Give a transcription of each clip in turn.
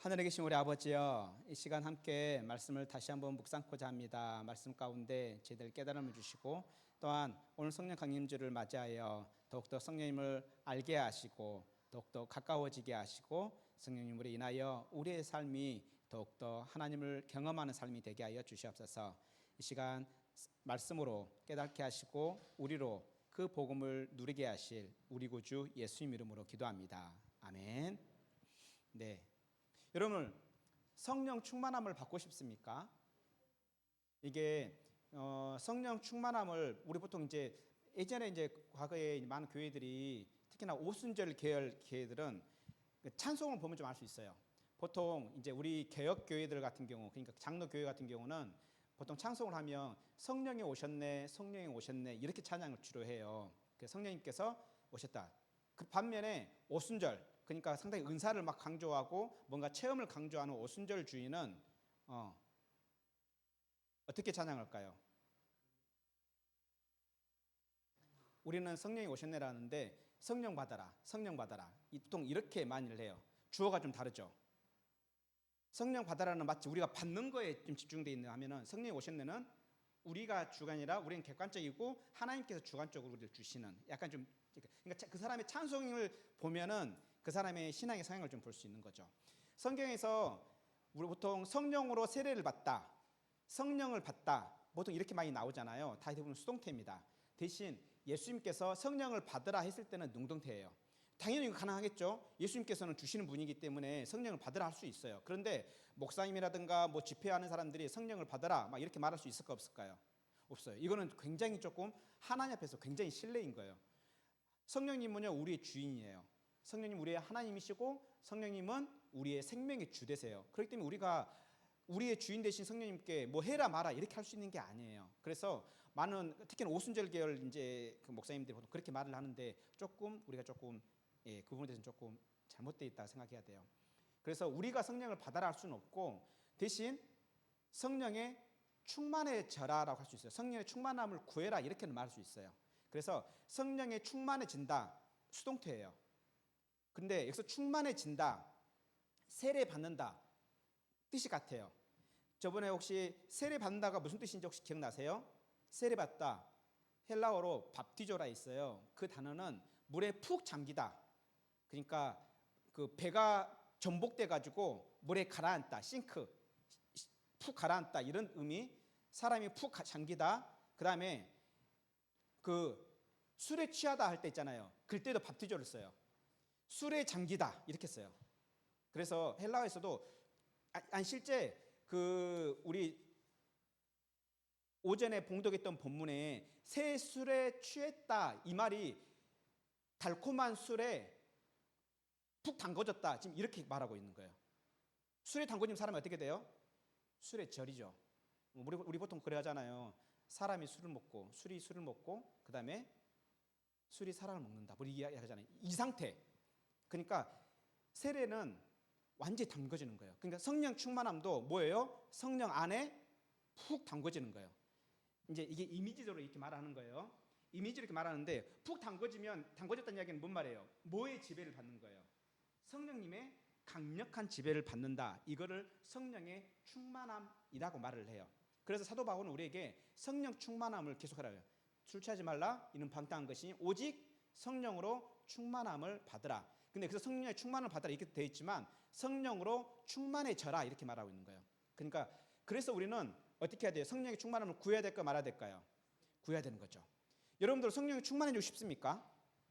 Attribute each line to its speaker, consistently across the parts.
Speaker 1: 하늘에 계신 우리 아버지여, 이 시간 함께 말씀을 다시 한번 묵상코자 합니다. 말씀 가운데 저희들 깨달음을 주시고, 또한 오늘 성령 강림주를 맞이하여 더욱더 성령님을 알게 하시고 더욱더 가까워지게 하시고, 성령님으로 인하여 우리의 삶이 더욱더 하나님을 경험하는 삶이 되게 하여 주시옵소서. 이 시간 말씀으로 깨닫게 하시고 우리로 그 복음을 누리게 하실 우리 구주 예수님 이름으로 기도합니다. 아멘. 네, 여러분, 성령 충만함을 받고 싶습니까? 이게 성령 충만함을 우리 보통 이제 예전에 이제 과거에 많은 교회들이, 특히나 오순절 계열 교회들은 찬송을 보면 좀 알 수 있어요. 보통 이제 우리 개혁 교회들 같은 경우, 그러니까 장로 교회 같은 경우는 보통 찬송을 하면 성령이 오셨네, 성령이 오셨네 이렇게 찬양을 주로 해요. 성령님께서 오셨다. 그 반면에 오순절, 그러니까 상당히 은사를 막 강조하고 뭔가 체험을 강조하는 오순절 주의는 어떻게 찬양할까요? 우리는 성령이 오셨네라는데 성령 받아라, 성령 받아라, 보통 이렇게 많이를 해요. 주어가 좀 다르죠. 성령 받아라는 마치 우리가 받는 거에 좀 집중되어 있는 하면은, 성령이 오셨네는 우리가 주가 아니라 우리는 객관적이고 하나님께서 주관적으로 우리를 주시는, 약간 좀, 그러니까 그 사람의 찬송을 보면은 그 사람의 신앙의 성향을 좀 볼 수 있는 거죠. 성경에서 우리 보통 성령으로 세례를 받다, 성령을 받다, 보통 이렇게 많이 나오잖아요. 다 대부분 수동태입니다. 대신 예수님께서 성령을 받으라 했을 때는 능동태예요. 당연히 이거 가능하겠죠. 예수님께서는 주시는 분이기 때문에 성령을 받으라 할 수 있어요. 그런데 목사님이라든가 뭐 집회하는 사람들이 성령을 받으라 막 이렇게 말할 수 있을까 없을까요? 없어요. 이거는 굉장히 조금 하나님 앞에서 굉장히 신뢰인 거예요. 성령님은요, 우리의 주인이에요. 성령님 우리의 하나님이시고 성령님은 우리의 생명의 주 되세요. 그렇기 때문에 우리가 우리의 주인 되신 성령님께 뭐 해라 마라 이렇게 할 수 있는 게 아니에요. 그래서 많은, 특히나 오순절 계열 이제 그 목사님들이 보통 그렇게 말을 하는데 우리가 조금 그 부분에 대해서는 조금 잘못되어 있다 생각해야 돼요. 그래서 우리가 성령을 받아라 할 수는 없고, 대신 성령의 충만해져라라고 할 수 있어요. 성령의 충만함을 구해라 이렇게는 말할 수 있어요. 그래서 성령에 충만해진다, 수동태예요. 근데 여기서 충만해진다, 세례 받는다 뜻이 같아요. 저번에 혹시 세례 받는다가 무슨 뜻인지 혹시 기억나세요? 세례 받다, 헬라어로 밥티조라 있어요. 그 단어는 물에 푹 잠기다, 그러니까 그 배가 전복돼 가지고 물에 가라앉다, 싱크, 푹 가라앉다 이런 의미. 사람이 푹 잠기다. 그 다음에 그 술에 취하다 할 때 있잖아요. 그때도 밥티조를 써요. 술에 잠기다 이렇게 써요. 그래서 헬라어에서도 실제 그 우리 오전에 봉독했던 본문에 새 술에 취했다 이 말이 달콤한 술에 푹 담궈졌다, 지금 이렇게 말하고 있는 거예요. 술에 담궈진 사람이 어떻게 돼요? 술에 절이죠. 우리 보통 그래 하잖아요. 사람이 술을 먹고 술이 술을 먹고 그 다음에 술이 사람을 먹는다, 우리 이야기하잖아요. 이 상태. 그러니까 세례는 완전히 담궈지는 거예요. 그러니까 성령 충만함도 뭐예요? 성령 안에 푹 담궈지는 거예요. 이제 이게 이미지적으로 이렇게 말하는 거예요. 이미지로 이렇게 말하는데, 푹 담궈졌다는 이야기는 뭔 말이에요? 뭐의 지배를 받는 거예요? 성령님의 강력한 지배를 받는다. 이거를 성령의 충만함이라고 말을 해요. 그래서 사도 바울은 우리에게 성령 충만함을 계속하라고 해요. 술 취하지 말라, 이는 방탕한 것이니 오직 성령으로 충만함을 받으라. 근데 그래서 성령의 충만을 받으라 이렇게 되어 있지만 성령으로 충만해져라 이렇게 말하고 있는 거예요. 그러니까 그래서 우리는 어떻게 해야 돼요? 성령의 충만함을 구해야 될까 말아야 될까요? 구해야 되는 거죠. 여러분들 성령이 충만해지고 싶습니까?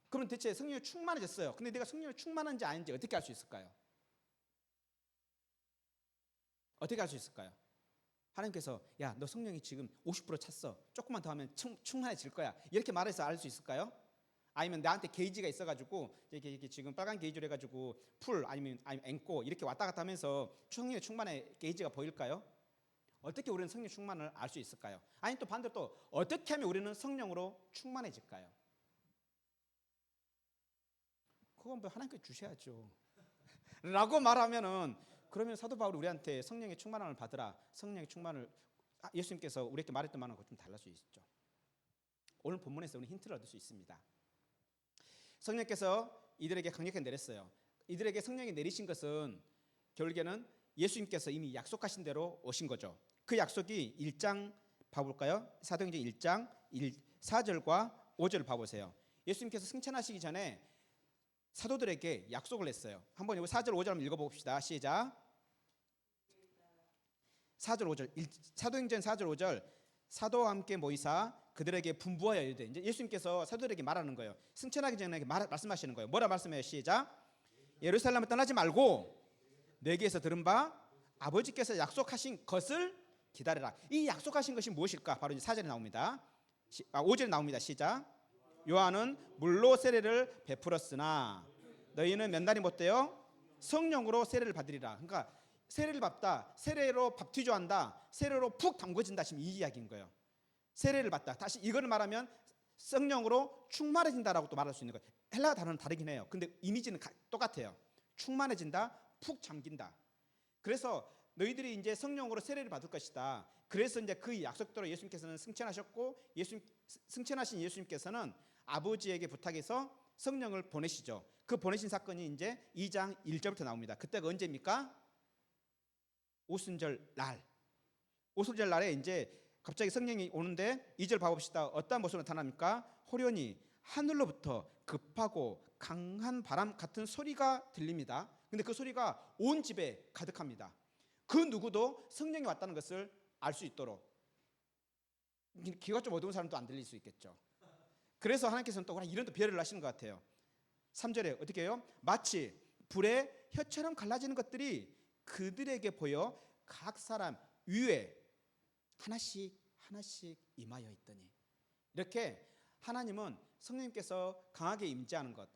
Speaker 1: 그럼 대체 성령이 충만해졌어요. 근데 내가 성령이 충만한지 아닌지 어떻게 알 수 있을까요? 어떻게 알 수 있을까요? 하나님께서 야, 너 성령이 지금 50% 찼어, 조금만 더 하면 충만해질 거야 이렇게 말해서 알 수 있을까요? 아니면 나한테 게이지가 있어가지고 이렇게 지금 빨간 게이지로 해가지고 풀 아니면 앵꼬 이렇게 왔다 갔다 하면서 성령의 충만의 게이지가 보일까요? 어떻게 우리는 성령 충만을 알 수 있을까요? 아니 또 반대로 또 어떻게 하면 우리는 성령으로 충만해질까요? 그건 뭐 하나님께 주셔야죠 라고 말하면은, 그러면 사도 바울이 우리한테 성령의 충만함을 받으라, 성령의 충만을 예수님께서 우리에게 말했던 말하고 좀 달라질 수 있죠. 오늘 본문에서 우리는 힌트를 얻을 수 있습니다. 성령께서 이들에게 강력하게 내렸어요. 이들에게 성령이 내리신 것은 결국에는 예수님께서 이미 약속하신 대로 오신 거죠. 그 약속이 1장 봐볼까요? 사도행전 1장 4절과 5절을 봐보세요. 예수님께서 승천하시기 전에 사도들에게 약속을 했어요. 한번 여기 4절 5절 한번 읽어봅시다. 시작. 4절 5절 사도행전 4절 5절 사도와 함께 모이사 그들에게 분부하여 이르되, 이제 예수님께서 사도들에게 말하는 거예요. 승천하기 전에 말씀하시는 거예요. 뭐라 말씀해요? 시작. 예루살렘을 떠나지 말고 내게서 들은 바 아버지께서 약속하신 것을 기다려라. 이 약속하신 것이 무엇일까? 바로 이제 4절에 나옵니다. 5절에 나옵니다. 시작. 요한은 물로 세례를 베풀었으나 너희는 몇 날이 못되어 성령으로 세례를 받으리라. 그러니까 세례를 받다, 세례로 밥티조한다, 세례로 푹 담궈진다, 지금 이 이야기인 거예요. 세례를 받다, 다시 이걸 말하면 성령으로 충만해진다라고 또 말할 수 있는 거예요. 헬라어 단어는 다르긴 해요. 근데 이미지는 똑같아요. 충만해진다, 푹 잠긴다. 그래서 너희들이 이제 성령으로 세례를 받을 것이다. 그래서 이제 그 약속대로 예수님께서는 승천하셨고, 승천하신 예수님께서는 아버지에게 부탁해서 성령을 보내시죠. 그 보내신 사건이 이제 2장 1절부터 나옵니다. 그때가 언제입니까? 오순절 날. 오순절 날에 이제 갑자기 성령이 오는데 2절 봐봅시다. 어떤 모습으로 나타납니까? 호련히 하늘로부터 급하고 강한 바람 같은 소리가 들립니다. 근데 그 소리가 온 집에 가득합니다. 그 누구도 성령이 왔다는 것을 알 수 있도록. 귀가 좀 어두운 사람도 안 들릴 수 있겠죠. 그래서 하나님께서는 또 이런 또 배려를 하시는 것 같아요. 3절에 어떻게 해요? 마치 불에 혀처럼 갈라지는 것들이 그들에게 보여 각 사람 위에 하나씩 하나씩 임하여 있더니, 이렇게 하나님은 성령님께서 강하게 임재하는 것,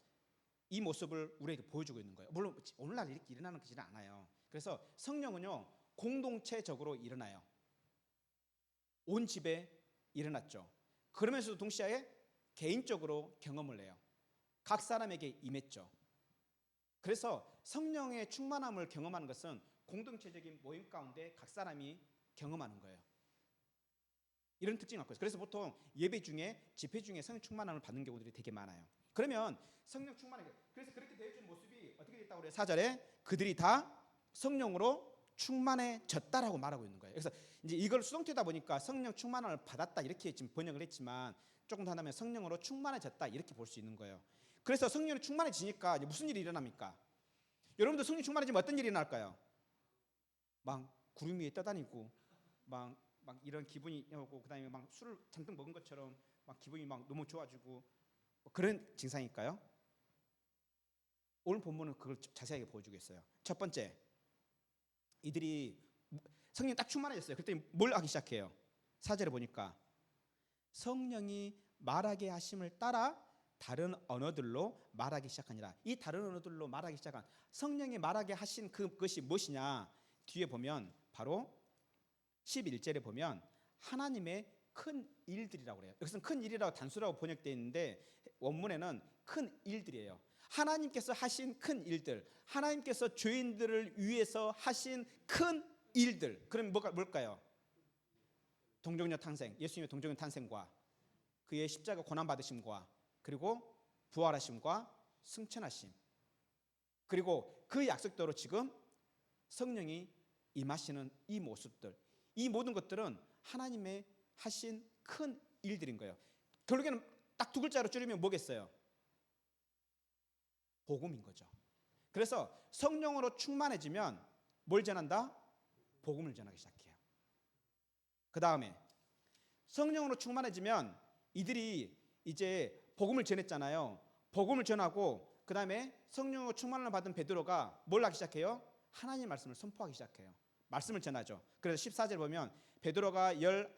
Speaker 1: 이 모습을 우리에게 보여주고 있는 거예요. 물론 오늘날 이렇게 일어나는 것이지는 않아요. 그래서 성령은요 공동체적으로 일어나요. 온 집에 일어났죠. 그러면서도 동시에 개인적으로 경험을 해요. 각 사람에게 임했죠. 그래서 성령의 충만함을 경험하는 것은 공동체적인 모임 가운데 각 사람이 경험하는 거예요. 이런 특징이 갖고 있어요. 그래서 보통 예배 중에, 집회 중에 성령 충만함을 받는 경우들이 되게 많아요. 그러면 성령 충만하게, 그래서 그렇게 되어진 모습이 어떻게 됐다고 그래요? 4절에 그들이 다 성령으로 충만해졌다라고 말하고 있는 거예요. 그래서 이제 이걸 수동태다 보니까 성령 충만함을 받았다 이렇게 지금 번역을 했지만, 조금 더 하면 성령으로 충만해졌다 이렇게 볼 수 있는 거예요. 그래서 성령이 충만해지니까 이제 무슨 일이 일어납니까? 여러분들 성령 충만해지면 어떤 일이 일어날까요? 막 구름 위에 떠다니고 막 이런 기분이 오고, 그다음에 막 술을 잔뜩 먹은 것처럼 막 기분이 막 너무 좋아지고, 그런 증상일까요? 오늘 본문은 그걸 자세하게 보여주고 있어요. 첫 번째, 이들이 성령이 딱 충만해졌어요. 그랬더니 뭘 하기 시작해요? 4절에 보니까 성령이 말하게 하심을 따라 다른 언어들로 말하기 시작하니라. 이 다른 언어들로 말하기 시작한 성령이 말하게 하신 그것이 무엇이냐? 뒤에 보면 바로 11절에 보면 하나님의 큰 일들이라고 그래요. 여기서는 큰 일이라고 단수라고 번역되어 있는데 원문에는 큰 일들이에요. 하나님께서 하신 큰 일들, 하나님께서 죄인들을 위해서 하신 큰 일들. 그럼 뭘까요? 동정녀 탄생, 예수님의 동정녀 탄생과 그의 십자가 고난 받으심과 그리고 부활하심과 승천하심, 그리고 그 약속대로 지금 성령이 임하시는 이 모습들, 이 모든 것들은 하나님의 하신 큰 일들인 거예요. 결국에는 딱 두 글자로 줄이면 뭐겠어요? 복음인 거죠. 그래서 성령으로 충만해지면 뭘 전한다? 복음을 전하기 시작해요. 그 다음에 성령으로 충만해지면 이들이 이제 복음을 전했잖아요. 복음을 전하고 그 다음에 성령으로 충만을 받은 베드로가 뭘 하기 시작해요? 하나님의 말씀을 선포하기 시작해요. 말씀을 전하죠. 그래서 14절 보면 베드로가 11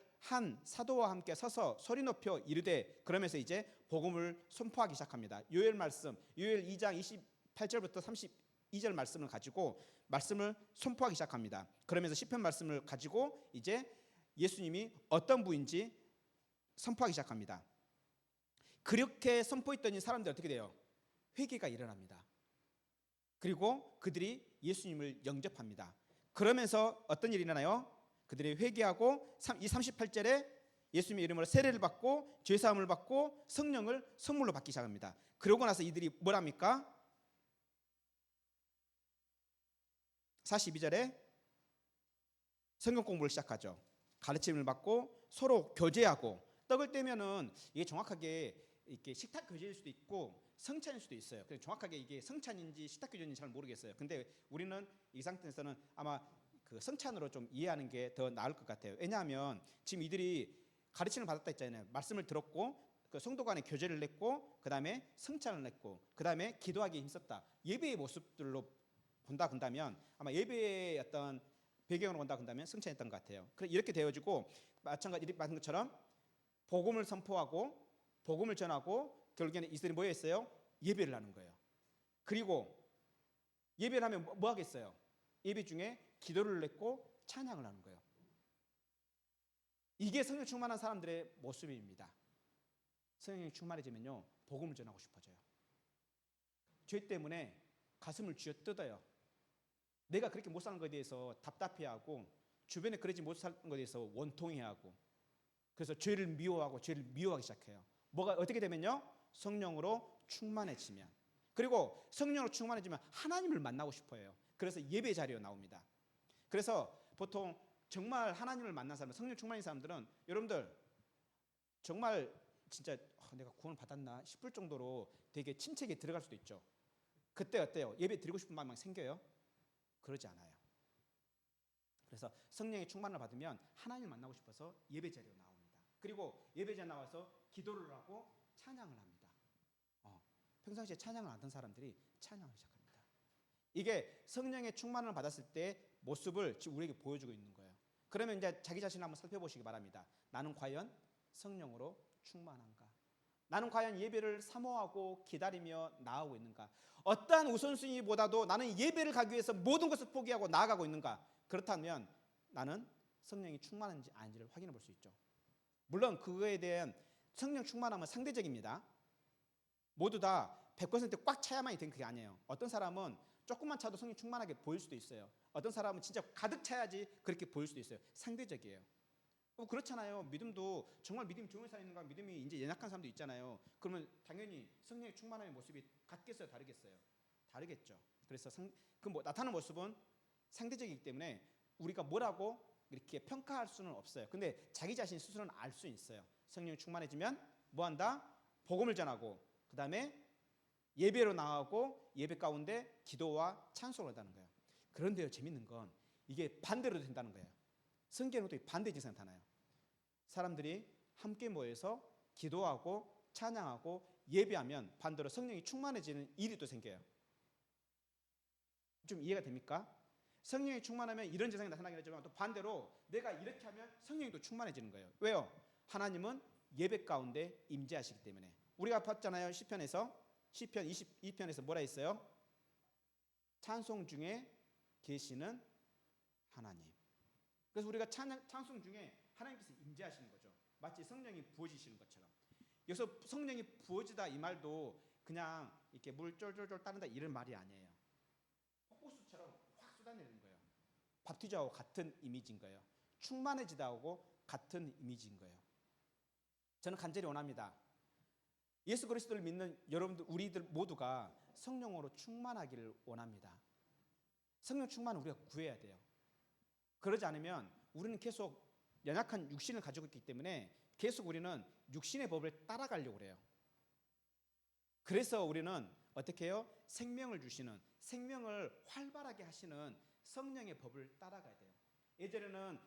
Speaker 1: 사도와 함께 서서 소리 높여 이르되, 그러면서 이제 복음을 선포하기 시작합니다. 요엘 말씀, 요엘 2장 28절부터 32절 말씀을 가지고 말씀을 선포하기 시작합니다. 그러면서 시편 말씀을 가지고 이제 예수님이 어떤 분인지 선포하기 시작합니다. 그렇게 선포했더니 사람들이 어떻게 돼요? 회개가 일어납니다. 그리고 그들이 예수님을 영접합니다. 그러면서 어떤 일이 일어나요? 그들이 회개하고 이 38절에 예수님의 이름으로 세례를 받고 죄사함을 받고 성령을 선물로 받기 시작합니다. 그러고 나서 이들이 뭘 합니까? 42절에 성경 공부를 시작하죠. 가르침을 받고 서로 교제하고, 떡을 떼면은 이게 정확하게 이렇게 식탁 교제일 수도 있고 성찬일 수도 있어요. 그래서 정확하게 이게 성찬인지 식탁 교제인지 잘 모르겠어요. 근데 우리는 이 상태에서는 아마 그 성찬으로 좀 이해하는 게 더 나을 것 같아요. 왜냐하면 지금 이들이 가르침을 받았다 했잖아요. 말씀을 들었고 그 성도 간에 교제를 냈고, 그 다음에 성찬을 냈고, 그 다음에 기도하기에 힘썼다. 예배의 모습들로 본다 본다면 아마 예배의 어떤 배경으로 본다 본다면 성찬했던 것 같아요. 그래 이렇게 되어지고 마찬가지 맞은 것처럼 복음을 선포하고 복음을 전하고 결국에는 이들이 뭐 했어요? 예배를 하는 거예요. 그리고 예배를 하면 뭐 하겠어요? 예배 중에 기도를 냈고 찬양을 하는 거예요. 이게 성령 충만한 사람들의 모습입니다. 성령이 충만해지면요, 복음을 전하고 싶어져요. 죄 때문에 가슴을 쥐어뜯어요. 내가 그렇게 못 사는 것에 대해서 답답해하고 주변에 그러지 못 사는 것에 대해서 원통해하고, 그래서 죄를 미워하고 죄를 미워하기 시작해요. 뭐가 어떻게 되면요, 성령으로 충만해지면, 그리고 성령으로 충만해지면 하나님을 만나고 싶어요. 그래서 예배 자리로 나옵니다. 그래서 보통 정말 하나님을 만난 사람, 성령 충만인 사람들은 여러분들 정말 진짜 내가 구원을 받았나 싶을 정도로 되게 침체기에 들어갈 수도 있죠. 그때 어때요? 예배 드리고 싶은 마음이 생겨요? 그러지 않아요. 그래서 성령의 충만을 받으면 하나님을 만나고 싶어서 예배 자리로 나옵니다. 그리고 예배 자리에 나와서 기도를 하고 찬양을 합니다. 평상시에 찬양을 안 하던 사람들이 찬양을 시작합니다. 이게 성령의 충만을 받았을 때 모습을 지금 우리에게 보여주고 있는 거예요. 그러면 이제 자기 자신을 한번 살펴보시기 바랍니다. 나는 과연 성령으로 충만한가? 나는 과연 예배를 사모하고 기다리며 나아가고 있는가? 어떠한 우선순위보다도 나는 예배를 가기 위해서 모든 것을 포기하고 나아가고 있는가? 그렇다면 나는 성령이 충만한지 아닌지를 확인해 볼 수 있죠. 물론 그거에 대한 성령 충만함은 상대적입니다. 모두 다 100%꽉 차야만이 된 그게 아니에요. 어떤 사람은 조금만 차도 성령 충만하게 보일 수도 있어요. 어떤 사람은 진짜 가득 차야지 그렇게 보일 수도 있어요. 상대적이에요. 그렇잖아요. 믿음도 정말 믿음이 좋은 사람인가, 믿음이 이제 연약한 사람도 있잖아요. 그러면 당연히 성령의 충만함의 모습이 같겠어요, 다르겠어요? 다르겠죠. 그래서 나타나는 모습은 상대적이기 때문에 우리가 뭐라고 이렇게 평가할 수는 없어요. 근데 자기 자신 스스로는 알 수 있어요. 성령이 충만해지면 뭐한다? 복음을 전하고, 그 다음에 예배로 나가고, 예배 가운데 기도와 찬송을 한다는 거예요. 그런데요, 재밌는 건 이게 반대로 된다는 거예요. 성경에도 반대 증상이 나타나요. 사람들이 함께 모여서 기도하고 찬양하고 예배하면 반대로 성령이 충만해지는 일이 또 생겨요. 좀 이해가 됩니까? 성령이 충만하면 이런 증상이 나타나긴 하지만 또 반대로 내가 이렇게 하면 성령이 또 충만해지는 거예요. 왜요? 하나님은 예배 가운데 임재하시기 때문에. 우리가 봤잖아요. 시편 22편에서 뭐라 했어요? 찬송 중에 계시는 하나님. 그래서 우리가 찬송 중에 하나님께서 임재하시는 거죠. 마치 성령이 부어지시는 것처럼. 여기서 성령이 부어지다 이 말도 그냥 이렇게 물 쫄쫄쫄 따른다 이런 말이 아니에요. 폭포수처럼 확 쏟아내는 거예요. 바티저하고 같은 이미지인 거예요. 충만해지다하고 같은 이미지인 거예요. 저는 간절히 원합니다. 예수 그리스도를 믿는 여러분들, 우리들 모두가 성령으로 충만하기를 원합니다. 성령 충만을 우리가 구해야 돼요. 그러지 않으면 우리는 계속 연약한 육신을 가지고 있기 때문에 계속 우리는 육신의 법을 따라가려고 그래요. 그래서 우리는 어떻게 해요? 생명을 주시는, 생명을 활발하게 하시는 성령의 법을 따라가야 돼요. 예전에는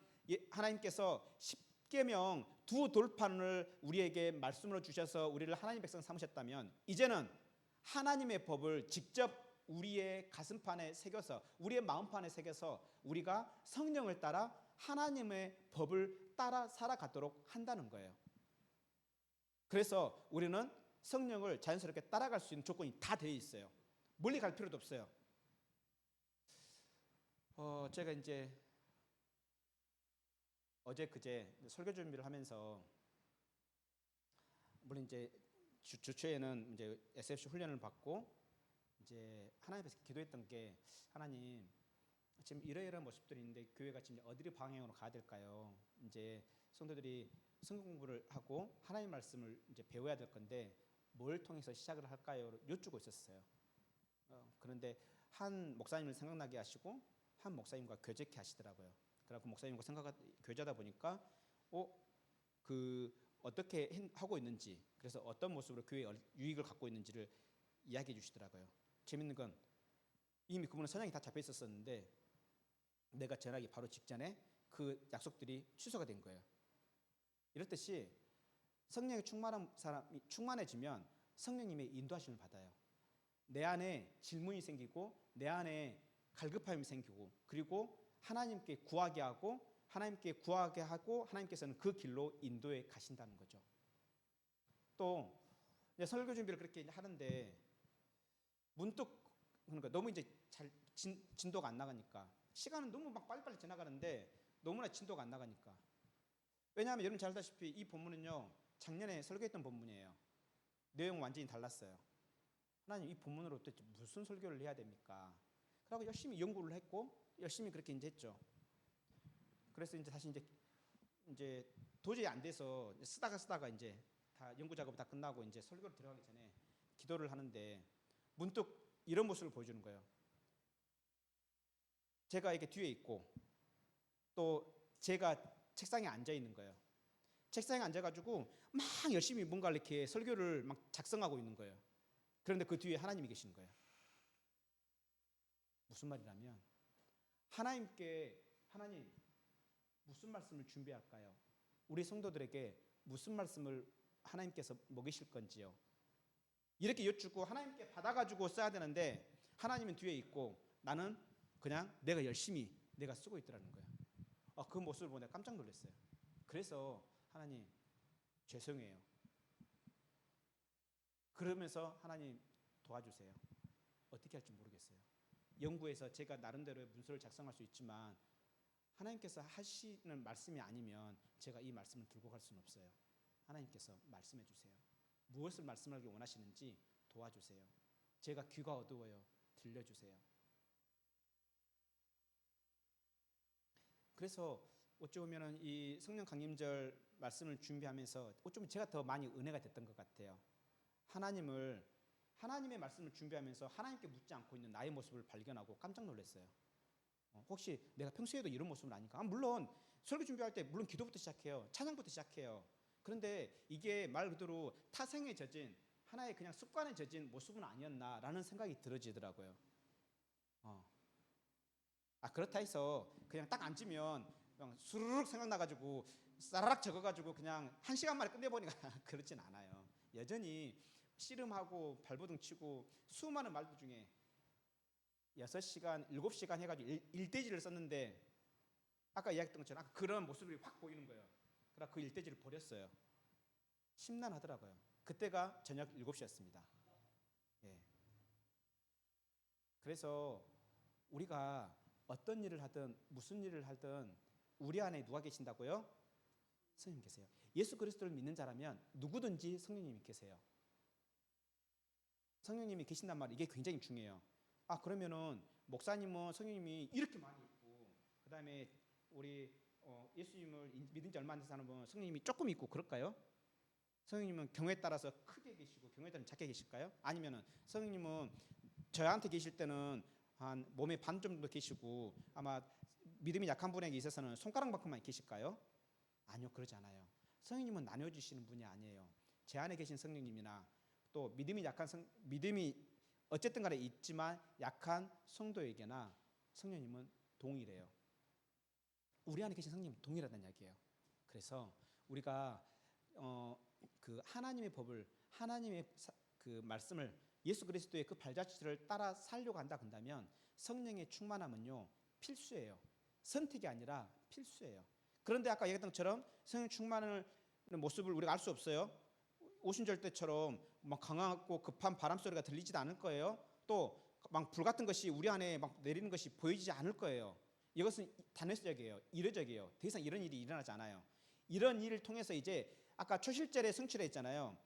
Speaker 1: 하나님께서 십계명 두 돌판을 우리에게 말씀으로 주셔서 우리를 하나님 백성 삼으셨다면, 이제는 하나님의 법을 직접 우리의 가슴판에 새겨서, 우리의 마음판에 새겨서 우리가 성령을 따라 하나님의 법을 따라 살아가도록 한다는 거예요. 그래서 우리는 성령을 자연스럽게 따라갈 수 있는 조건이 다 되어 있어요. 멀리 갈 필요도 없어요. 제가 이제 어제 그제 설교 준비를 하면서, 물론 이제 주초에는 이제 SFC 훈련을 받고 이제 하나님 앞에서 기도했던 게, 하나님 지금 이러이러한 모습들이 있는데 교회가 지금 어디를 방향으로 가야 될까요? 이제 성도들이 성경 공부를 하고 하나님 말씀을 이제 배워야 될 건데 뭘 통해서 시작을 할까요? 여쭈고 있었어요. 그런데 한 목사님을 생각나게 하시고 한 목사님과 교제케 하시더라고요. 그래서 그 목사님과 교제하다 보니까 어떻게 하고 있는지, 그래서 어떤 모습으로 교회에 유익을 갖고 있는지를 이야기해 주시더라고요. 재밌는 건 이미 그분은 선양이 다 잡혀 있었었는데 내가 전하기 바로 직전에 그 약속들이 취소가 된 거예요. 이렇듯이 성령이 충만한 사람이 충만해지면 성령님의 인도하심을 받아요. 내 안에 질문이 생기고 내 안에 갈급함이 생기고, 그리고 하나님께 구하게 하고 하나님께서는 그 길로 인도해 가신다는 거죠. 또 이제 설교 준비를 그렇게 하는데 문득, 그러니까 너무 이제 잘 진도가 안 나가니까, 시간은 너무 막 빨리빨리 지나가는데 너무나 진도가 안 나가니까. 왜냐하면 여러분 잘 알다시피 이 본문은요, 작년에 설교했던 본문이에요. 내용은 완전히 달랐어요. 하나님, 이 본문으로 도대체 무슨 설교를 해야 됩니까? 그러고 열심히 연구를 했고 열심히 그렇게 이제 했죠. 그래서 이제 다시 이제 도저히 안 돼서 쓰다가 이제 다 연구 작업 다 끝나고 이제 설교를 들어가기 전에 기도를 하는데 문득 이런 모습을 보여주는 거예요. 제가 이렇게 뒤에 있고 또 제가 책상에 앉아 있는 거예요. 책상에 앉아가지고 막 열심히 뭔가 이렇게 설교를 막 작성하고 있는 거예요. 그런데 그 뒤에 하나님이 계시는 거예요. 무슨 말이냐면, 하나님 무슨 말씀을 준비할까요? 우리 성도들에게 무슨 말씀을 하나님께서 먹이실 건지요? 이렇게 여쭙고 하나님께 받아가지고 써야 되는데 하나님은 뒤에 있고 나는 그냥 내가 열심히 내가 쓰고 있더라는 거예요. 그 모습을 보고 내가 깜짝 놀랐어요. 그래서 하나님 죄송해요. 그러면서 하나님 도와주세요. 어떻게 할지 모르겠어요. 연구해서 제가 나름대로의 문서를 작성할 수 있지만 하나님께서 하시는 말씀이 아니면 제가 이 말씀을 들고 갈 수는 없어요. 하나님께서 말씀해 주세요. 무엇을 말씀하기 원하시는지 도와주세요. 제가 귀가 어두워요. 들려주세요. 그래서 어찌 보면은 이 성령 강림절 말씀을 준비하면서 어쩌면 제가 더 많이 은혜가 됐던 것 같아요. 하나님의 말씀을 준비하면서 하나님께 묻지 않고 있는 나의 모습을 발견하고 깜짝 놀랐어요. 혹시 내가 평소에도 이런 모습은 아닌가? 물론 설교 준비할 때 물론 기도부터 시작해요. 찬양부터 시작해요. 그런데 이게 말 그대로 타성에 젖은 하나의 그냥 습관에 젖은 모습은 아니었나라는 생각이 들어지더라고요. 그렇다 해서 그냥 딱 앉으면 그냥 수르륵 생각나가지고 싸라락 적어가지고 그냥 1시간 만에 끝내버리니까 그렇진 않아요. 여전히 씨름하고 발버둥 치고 수많은 말들 중에 6시간, 7시간 해가지고 일대지를 썼는데 아까 이야기했던 것처럼 그런 모습이 확 보이는 거예요. 그래서 그 일대지를 버렸어요. 심란하더라고요. 그때가 저녁 7시였습니다. 예. 그래서 우리가 어떤 일을 하든 무슨 일을 하든 우리 안에 누가 계신다고요? 성령 계세요. 예수 그리스도를 믿는 자라면 누구든지 성령님이 계세요. 성령님이 계신단 말이 이게 굉장히 중요해요. 그러면은 목사님은 성령님이 이렇게 많이 있고 그다음에 우리 예수님을 믿은 지 얼마 안 된 사람은 성령님이 조금 있고 그럴까요? 성령님은 경우에 따라서 크게 계시고 경우에 따라서 작게 계실까요? 아니면은 성령님은 저한테 계실 때는 한 몸의 반 정도 계시고 아마 믿음이 약한 분에게 있어서는 손가락만큼만 계실까요? 아니요, 그러지 않아요. 성령님은 나눠주시는 분이 아니에요. 제 안에 계신 성령님이나 또 믿음이 어쨌든 간에 있지만 약한 성도에게나 성령님은 동일해요. 우리 안에 계신 성령님은 동일하다는 이야기예요. 그래서 우리가 그 하나님의 법을 하나님의 그 말씀을 예수 그리스도의 그 발자취를 따라 살려고 한다 한다면 성령의 충만함은요 필수예요. 선택이 아니라 필수예요. 그런데 아까 얘기했던 것처럼 성령 충만의 모습을 우리가 알 수 없어요. 오순절 때처럼 막 강하고 급한 바람 소리가 들리지도 않을 거예요. 또 막 불 같은 것이 우리 안에 막 내리는 것이 보이지 않을 거예요. 이것은 단회적이에요. 이례적이에요. 더 이상 이런 일이 일어나지 않아요. 이런 일을 통해서 이제 아까 초실절에 성취를 했잖아요.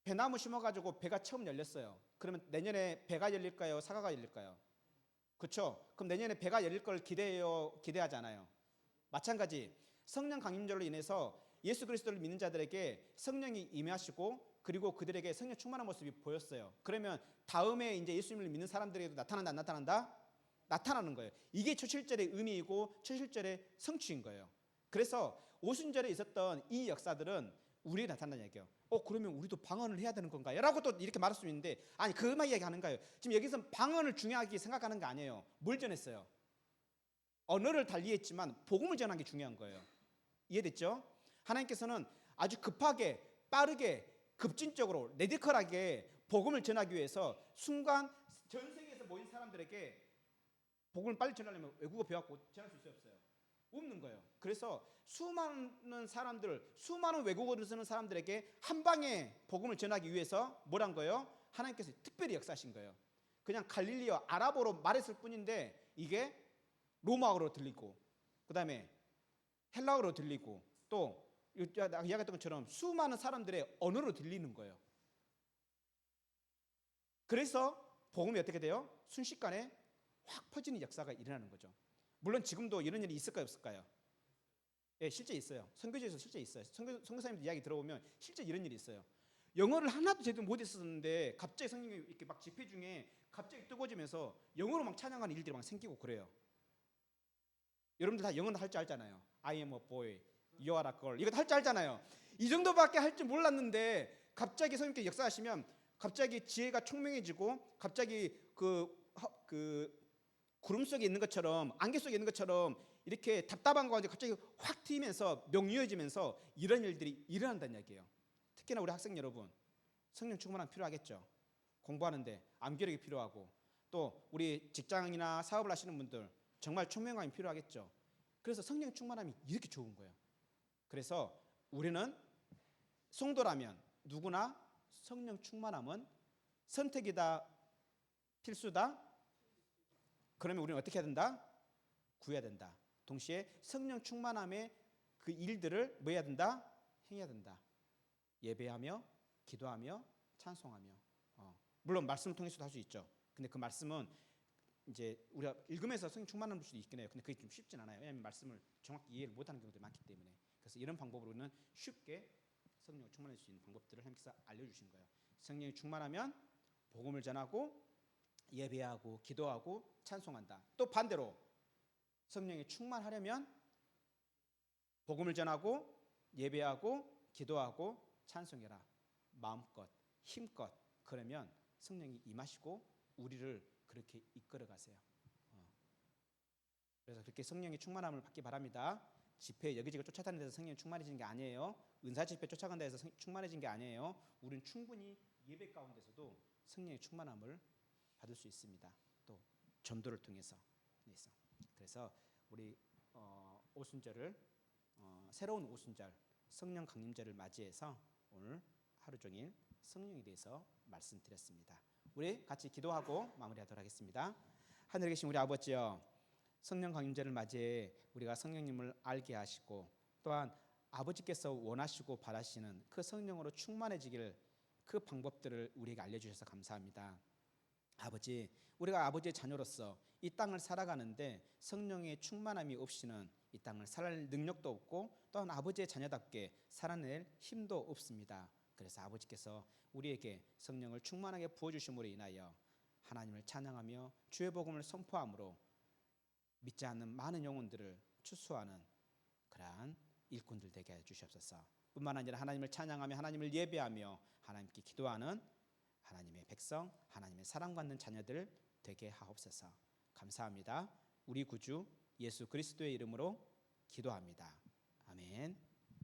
Speaker 1: 배나무 심어가지고 배가 처음 열렸어요. 그러면 내년에 배가 열릴까요? 사과가 열릴까요? 그렇죠? 그럼 내년에 배가 열릴 걸 기대하지 않아요. 마찬가지 성령 강림절로 인해서 예수 그리스도를 믿는 자들에게 성령이 임하시고 그리고 그들에게 성령 충만한 모습이 보였어요. 그러면 다음에 이제 예수님을 믿는 사람들에게도 나타난다 안 나타난다? 나타나는 거예요. 이게 초실절의 의미이고 초실절의 성취인 거예요. 그래서 오순절에 있었던 이 역사들은 우리에 나타나는 얘기예요. 그러면 우리도 방언을 해야 되는 건가요? 라고 또 이렇게 말할 수 있는데, 아니 그만 이야기하는 거예요. 지금 여기서 방언을 중요하게 생각하는 거 아니에요. 뭘 전했어요? 언어를 달리했지만 복음을 전한 게 중요한 거예요. 이해됐죠? 하나님께서는 아주 급하게, 빠르게, 급진적으로, 레디컬하게 복음을 전하기 위해서 순간 전 세계에서 모인 사람들에게 복음을 빨리 전하려면 외국어 배워갖고 전할 수 있어요, 없어요? 없는 거예요. 그래서 수많은 사람들, 수많은 외국어를 쓰는 사람들에게 한 방에 복음을 전하기 위해서 뭐란 거예요? 하나님께서 특별히 역사하신 거예요. 그냥 갈릴리어 아랍어로 말했을 뿐인데 이게 로마어로 들리고, 그 다음에 헬라어로 들리고, 또 이야기했던 것처럼 수많은 사람들의 언어로 들리는 거예요. 그래서 복음이 어떻게 돼요? 순식간에 확 퍼지는 역사가 일어나는 거죠. 물론 지금도 이런 일이 있을까요, 없을까요? 예, 실제 있어요. 선교지에서 실제 있어요. 선교사님들 이야기 들어보면 실제 이런 일이 있어요. 영어를 하나도 제대로 못했었는데 갑자기 성령이 이렇게 막 집회 중에 갑자기 뜨거워지면서 영어로 막 찬양하는 일들이 막 생기고 그래요. 여러분들 다 영어는 할 줄 알잖아요. I am a boy, you are a girl. 이거 할 줄 알잖아요. 이 정도밖에 할 줄 몰랐는데 갑자기 성령께 역사하시면 갑자기 지혜가 총명해지고, 갑자기 그 구름 속에 있는 것처럼, 안개 속에 있는 것처럼 이렇게 답답한 거 가지고 갑자기 확 트이면서 명료해지면서 이런 일들이 일어난다는 얘기예요. 특히나 우리 학생 여러분, 성령 충만함 필요하겠죠. 공부하는데 암기력이 필요하고, 또 우리 직장이나 사업을 하시는 분들 정말 총명함이 필요하겠죠. 그래서 성령 충만함이 이렇게 좋은 거예요. 그래서 우리는 성도라면 누구나 성령 충만함은 선택이다, 필수다? 그러면 우리는 어떻게 해야 된다? 구해야 된다. 동시에 성령 충만함의 그 일들을 뭐 해야 된다? 행해야 된다. 예배하며, 기도하며, 찬송하며. 물론 말씀을 통해서도 할 수 있죠. 근데 그 말씀은 이제 우리가 읽으면서 성령 충만함을 수도 있긴 해요. 근데 그게 좀 쉽진 않아요. 왜냐하면 말씀을 정확히 이해를 못하는 경우들이 많기 때문에. 그래서 이런 방법으로는 쉽게 성령을 충만할 수 있는 방법들을 하나님께서 알려주신 거예요. 성령이 충만하면 복음을 전하고, 예배하고, 기도하고, 찬송한다. 또 반대로 성령이 충만하려면 복음을 전하고, 예배하고, 기도하고, 찬송해라. 마음껏, 힘껏. 그러면 성령이 임하시고 우리를 그렇게 이끌어 가세요. 그래서 그렇게 성령의 충만함을 받기 바랍니다. 집회 여기저기 쫓아다니는 데서 성령이 충만해지는 게 아니에요. 은사 집회 쫓아간다 해서 충만해진 게 아니에요. 우리는 충분히 예배 가운데서도 성령의 충만함을 받을 수 있습니다. 또 전도를 통해서. 그래서 우리 오순절을 새로운 오순절 성령 강림절을 맞이해서 오늘 하루 종일 성령에 대해서 말씀드렸습니다. 우리 같이 기도하고 마무리하도록 하겠습니다. 하늘에 계신 우리 아버지여, 성령 강림절을 맞이해 우리가 성령님을 알게 하시고, 또한 아버지께서 원하시고 바라시는 그 성령으로 충만해지길, 그 방법들을 우리에게 알려주셔서 감사합니다. 아버지, 우리가 아버지의 자녀로서 이 땅을 살아가는데 성령의 충만함이 없이는 이 땅을 살아낼 능력도 없고, 또한 아버지의 자녀답게 살아낼 힘도 없습니다. 그래서 아버지께서 우리에게 성령을 충만하게 부어주심으로 인하여 하나님을 찬양하며 주의 복음을 선포함으로 믿지 않는 많은 영혼들을 추수하는 그러한 일꾼들 되게 해주시옵소서. 뿐만 아니라 하나님을 찬양하며 하나님을 예배하며 하나님께 기도하는 하나님의 백성, 하나님의 사랑받는 자녀들 되게 하옵소서. 감사합니다. 우리 구주 예수 그리스도의 이름으로 기도합니다. 아멘.